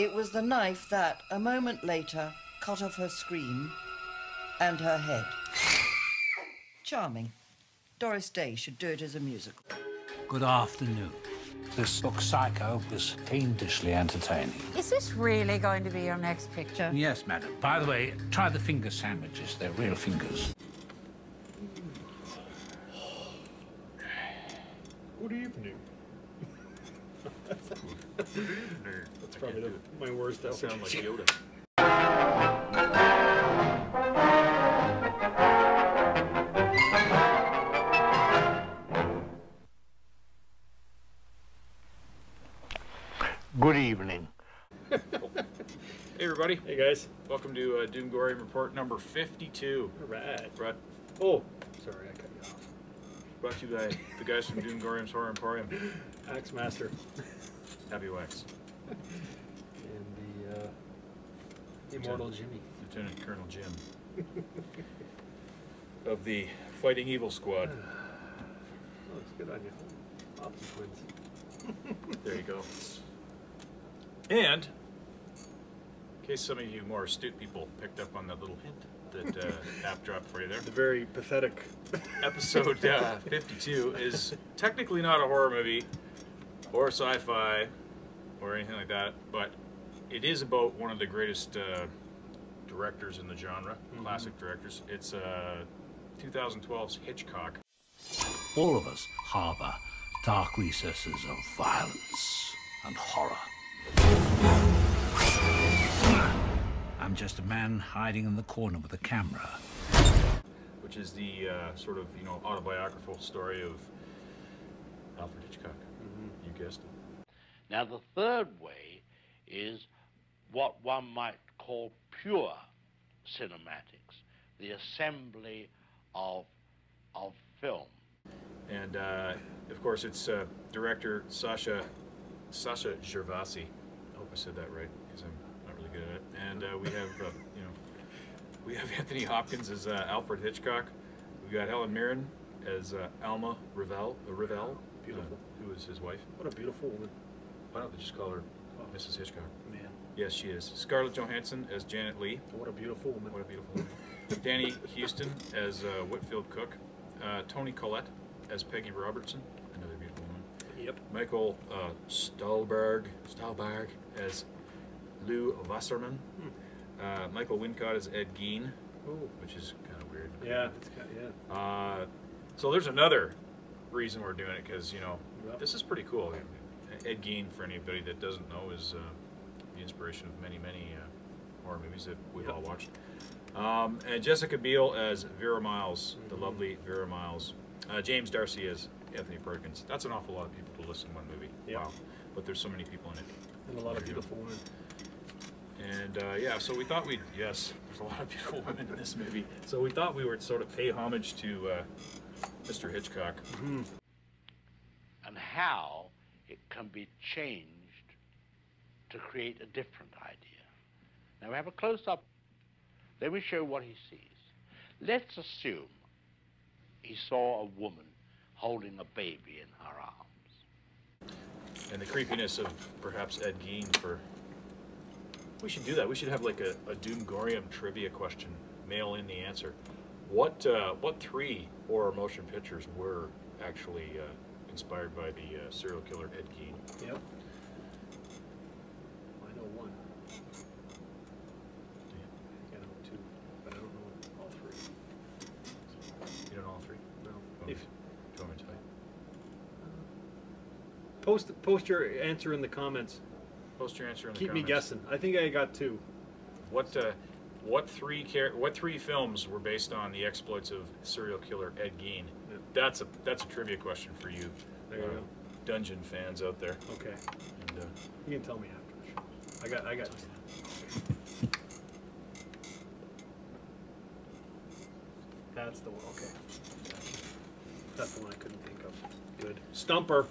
It was the knife that, a moment later, cut off her scream and her head. Charming. Doris Day should do it as a musical. Good afternoon. This book, Psycho, is fiendishly entertaining. Is this really going to be your next picture? Yes, madam. By the way, try the finger sandwiches. They're real fingers. Good evening. Good evening. That's probably my worst. That sound like Yoda. Good evening. Hey, everybody. Hey, guys. Welcome to Doomgoryum report number 52. All right. Brought, Oh, sorry, I cut you off. brought to you by the guys from Doomgoryum's Horror Emporium. Axe Master. Happy Wax. And the immortal Jimmy. Lieutenant Colonel Jim. Of the Fighting Evil Squad. Oh, it's good on you. Opti twins. There you go. And, in case some of you more astute people picked up on that little hint that App dropped for you there. The very pathetic. Episode 52 is technically not a horror movie or sci-fi or anything like that, but it is about one of the greatest directors in the genre, classic directors. It's 2012's Hitchcock. All of us harbor dark recesses of violence and horror. I'm just a man hiding in the corner with a camera. Which is the sort of, autobiographical story of Alfred Hitchcock. You guessed it. Now, the third way is what one might call pure cinematics, the assembly of film. And, of course, it's director Sasha Gervasi. I hope I said that right, because I'm not really good at it. And we have, we have Anthony Hopkins as Alfred Hitchcock. We got Helen Mirren as Alma Revell, Beautiful. Who is his wife. What a beautiful woman. Why don't they just call her Mrs. Hitchcock? Man. Yes, she is. Scarlett Johansson as Janet Leigh. What a beautiful woman. What a beautiful woman. Danny Houston as Whitfield Cook. Toni Collette as Peggy Robertson. Another beautiful woman. Yep. Michael Stahlberg as Lou Wasserman. Michael Wincott as Ed Gein, which is kind of weird. Yeah, it's kind of, yeah. So there's another reason we're doing it, because, this is pretty cool. Ed Gein, for anybody that doesn't know, is the inspiration of many horror movies that we've all watched. And Jessica Biel as Vera Miles, the lovely Vera Miles. James Darcy as Anthony Perkins. That's an awful lot of people to listen to one movie. Yep. Wow. But there's so many people in it. And a lot of beautiful women. And so we thought there's a lot of beautiful women in this movie. So we thought we would sort of pay homage to Mr. Hitchcock. And how it can be changed to create a different idea. Now we have a close-up. Let me show what he sees. Let's assume he saw a woman holding a baby in her arms. And the creepiness of perhaps Ed Gein for... We should do that. We should have like a Doomgoryum trivia question. Mail in the answer. What 3 horror motion pictures were actually inspired by the serial killer Ed Gein? Yep. I know one. I know 2, but I don't know all 3. You don't know all 3? No. Do you want me to tell you? Post your answer in the comments. Post your answer in the Keep comments. me guessing. I think I got 2. What three films were based on the exploits of serial killer Ed Gein? Yep. That's a trivia question for you, There you go. Dungeon fans out there. Okay. And, You can tell me after the show. I got. That's the one. Okay. That's the one I couldn't think of. Good. Stumper.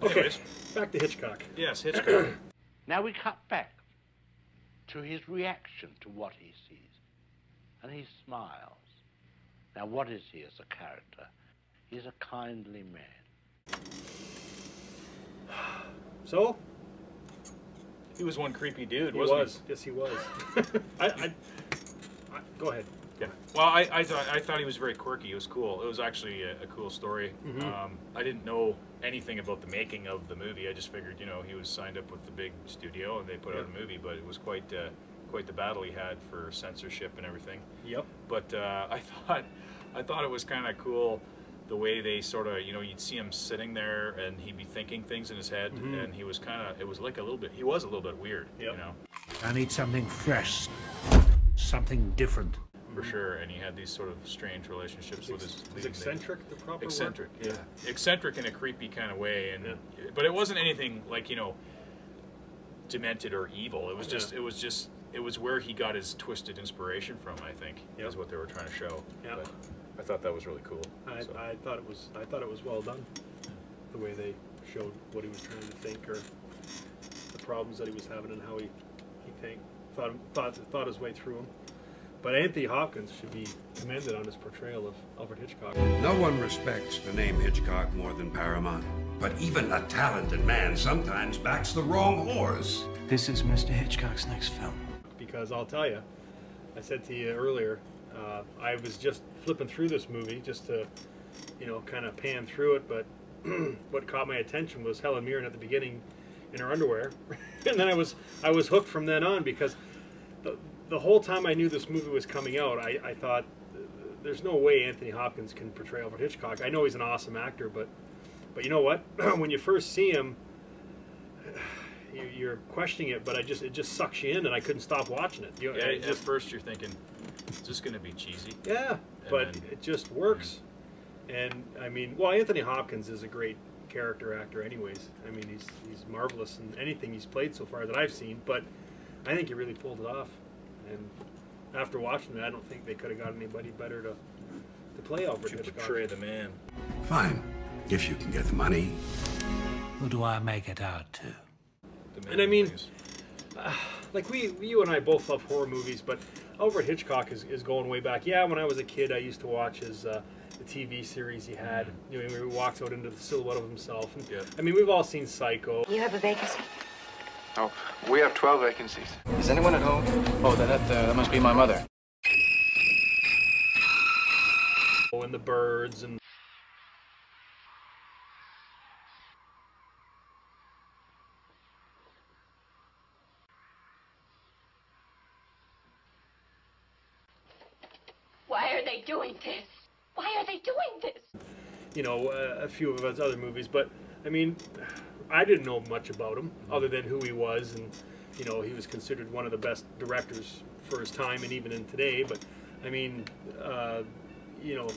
Okay. Anyways, Back to Hitchcock. yes, Hitchcock. Now we cut back to his reaction to what he sees. And he smiles. Now what is he as a character? He's a kindly man. So, He was one creepy dude, He wasn't was. Yes, he was. Go ahead. Yeah. Well, I thought he was very quirky. It was cool. It was actually a cool story. I didn't know anything about the making of the movie. I just figured, you know, he was signed up with the big studio and they put out a movie. But it was quite the battle he had for censorship and everything. Yep. But I thought it was kind of cool the way they sort of, you know, you'd see him sitting there and he'd be thinking things in his head, and he was kind of, it was like a little bit, he was a little bit weird, you know. I need something fresh, something different. For sure, and he had these sort of strange relationships with his Is eccentric the proper eccentric, word? yeah. Eccentric in a creepy kind of way, and but it wasn't anything like, you know, demented or evil. It was just, it was where he got his twisted inspiration from, I think, is what they were trying to show. Yeah. But I thought that was really cool. I thought it was well done, the way they showed what he was trying to think, or the problems that he was having, and how he thought his way through them. But Anthony Hopkins should be commended on his portrayal of Alfred Hitchcock. No one respects the name Hitchcock more than Paramount. But even a talented man sometimes backs the wrong horse. This is Mr. Hitchcock's next film. Because I'll tell you, I said to you earlier, I was just flipping through this movie just to, you know, kind of pan through it, but what caught my attention was Helen Mirren at the beginning in her underwear. And then I was hooked from then on, because the whole time I knew this movie was coming out, I thought, there's no way Anthony Hopkins can portray Alfred Hitchcock. I know he's an awesome actor, but you know what? When you first see him, you're questioning it, but it just sucks you in, and I couldn't stop watching it. You know, at first you're thinking, is this going to be cheesy? Yeah, And but then, it just works. And I mean, well, Anthony Hopkins is a great character actor anyways. I mean, he's marvelous in anything he's played so far that I've seen, but I think he really pulled it off. And after watching it, I don't think they could have got anybody better to play Alfred to Hitchcock. portray the man. Fine, if you can get the money. Who do I make it out to? And I mean, like you and I both love horror movies, but Alfred Hitchcock is going way back. Yeah, when I was a kid, I used to watch his the TV series he had. You know, where he walks out into the silhouette of himself. And, I mean, we've all seen Psycho. You have a vacancy? Oh, we have 12 vacancies. Is anyone at home? Oh, that must be my mother. And the birds and. Why are they doing this? Why are they doing this? You know, a few of his other movies, but I mean, I didn't know much about him other than who he was, and you know, he was considered one of the best directors for his time and even in today. But I mean, you know,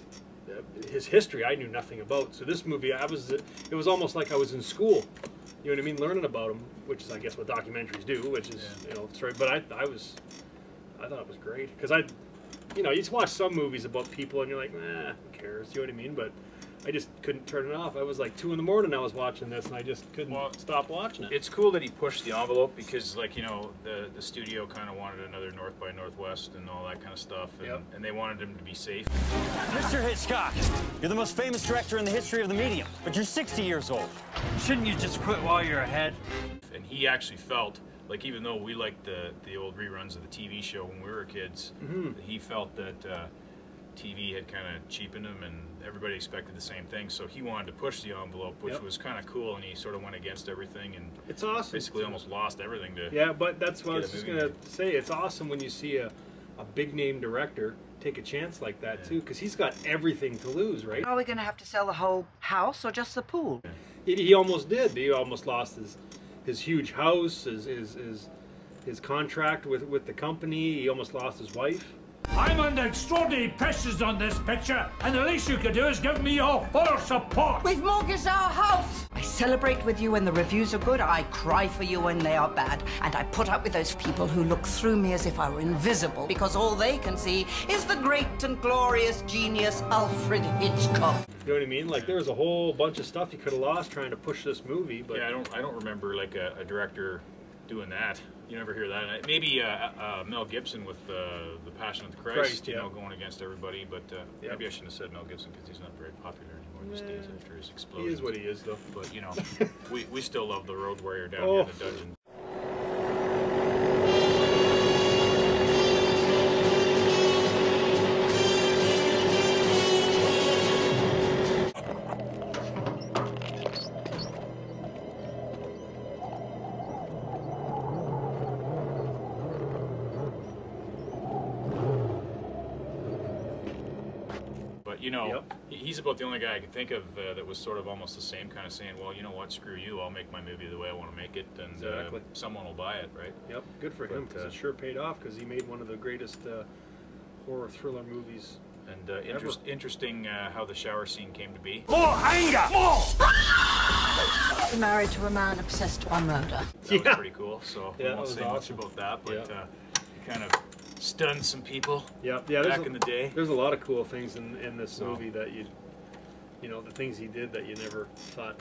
his history I knew nothing about. So this movie, it was almost like I was in school. You know what I mean, learning about him, which is I guess what documentaries do, which is you know, it's right. But I thought it was great, because you know, you just watch some movies about people and you're like, nah, who cares? You know what I mean? But I just couldn't turn it off. I was like 2 in the morning I was watching this, and I just couldn't stop watching it. It's cool that he pushed the envelope, because, like, you know, the studio kind of wanted another North by Northwest and all that kind of stuff, and they wanted him to be safe. Mr. Hitchcock, you're the most famous director in the history of the medium, but you're 60 years old. Shouldn't you just quit while you're ahead? And he actually felt like, even though we liked the old reruns of the TV show when we were kids, he felt that TV had kind of cheapened him, and everybody expected the same thing. So he wanted to push the envelope, which was kind of cool, and he sort of went against everything, and it's awesome. Basically, almost lost everything to. Yeah, but that's what I was just gonna say. It's awesome when you see a big name director take a chance like that too, because he's got everything to lose, right? Are we going to have to sell the whole house or just the pool? He almost did. He almost lost his huge house, his contract with the company. He almost lost his wife. I'm under extraordinary pressures on this picture, and the least you could do is give me your full support. We've mortgaged our house. I celebrate with you when the reviews are good. I cry for you when they are bad. And I put up with those people who look through me as if I were invisible, because all they can see is the great and glorious genius Alfred Hitchcock. You know what I mean? Like, there was a whole bunch of stuff he could have lost trying to push this movie. But yeah, I don't remember like a director doing that. You never hear that. Maybe Mel Gibson with The Passion of the Christ, you know, going against everybody. But maybe I shouldn't have said Mel Gibson, because he's not very popular anymore these days after his explosion. He is what he is, though. But, you know, we still love the Road Warrior down here in the dungeon. But he's about the only guy I can think of that was sort of almost the same kind of saying, well, you know what, screw you, I'll make my movie the way I want to make it, and someone will buy it, right? Yep, good for him, because it sure paid off, because he made one of the greatest horror thriller movies. And interesting how the shower scene came to be. More anger! More! Married to a man obsessed by murder. That was pretty cool, so I won't say much about that, but it kind of stunned some people back in the day. There's a lot of cool things in this movie that the things he did that you never thought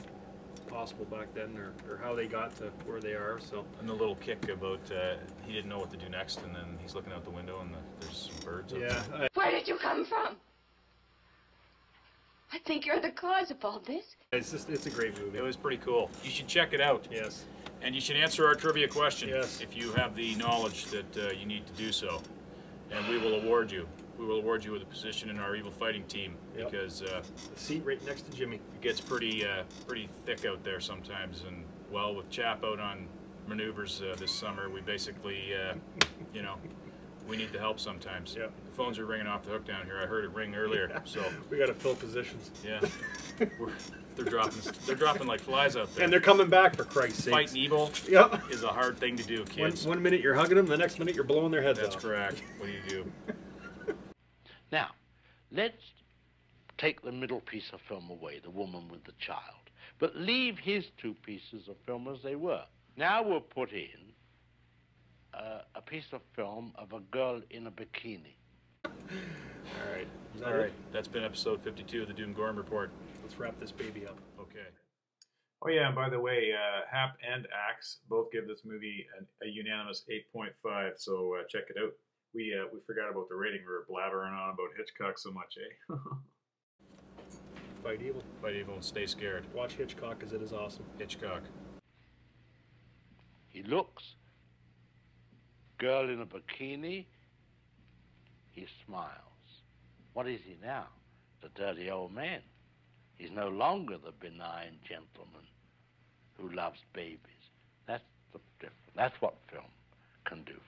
possible back then, or how they got to where they are. So, and the little kick about he didn't know what to do next, and then he's looking out the window and there's some birds up there. Where did you come from? I think you're the cause of all this. It's a great movie. It was pretty cool. You should check it out. Yes. And you should answer our trivia question. Yes. If you have the knowledge that you need to do so, and we will award you. We will award you with a position in our evil fighting team, because the seat right next to Jimmy. It gets pretty thick out there sometimes, and well, with Chap out on maneuvers this summer, we basically we need the help sometimes. Yeah. The phones are ringing off the hook down here. I heard it ring earlier, so we got to fill positions. Yeah, they're dropping like flies out there, and they're coming back, for Christ's sake. Fighting evil is a hard thing to do, kids. One minute you're hugging them, the next minute you're blowing their heads off. That's correct. What do you do? Now, let's take the middle piece of film away, the woman with the child, but leave his two pieces of film as they were. Now we'll put in a piece of film of a girl in a bikini. All right. All right. That's been episode 52 of the Doomgoryum Report. Let's wrap this baby up. Okay. Oh yeah, and by the way, Hap and Axe both give this movie a unanimous 8.5, so check it out. We forgot about the rating. We were blabbering on about Hitchcock so much, eh? Fight evil. Fight evil and stay scared. Watch Hitchcock, because it is awesome. Hitchcock. He looks. Girl in a bikini. He smiles. What is he now? The dirty old man. He's no longer the benign gentleman who loves babies. That's the difference. That's what film can do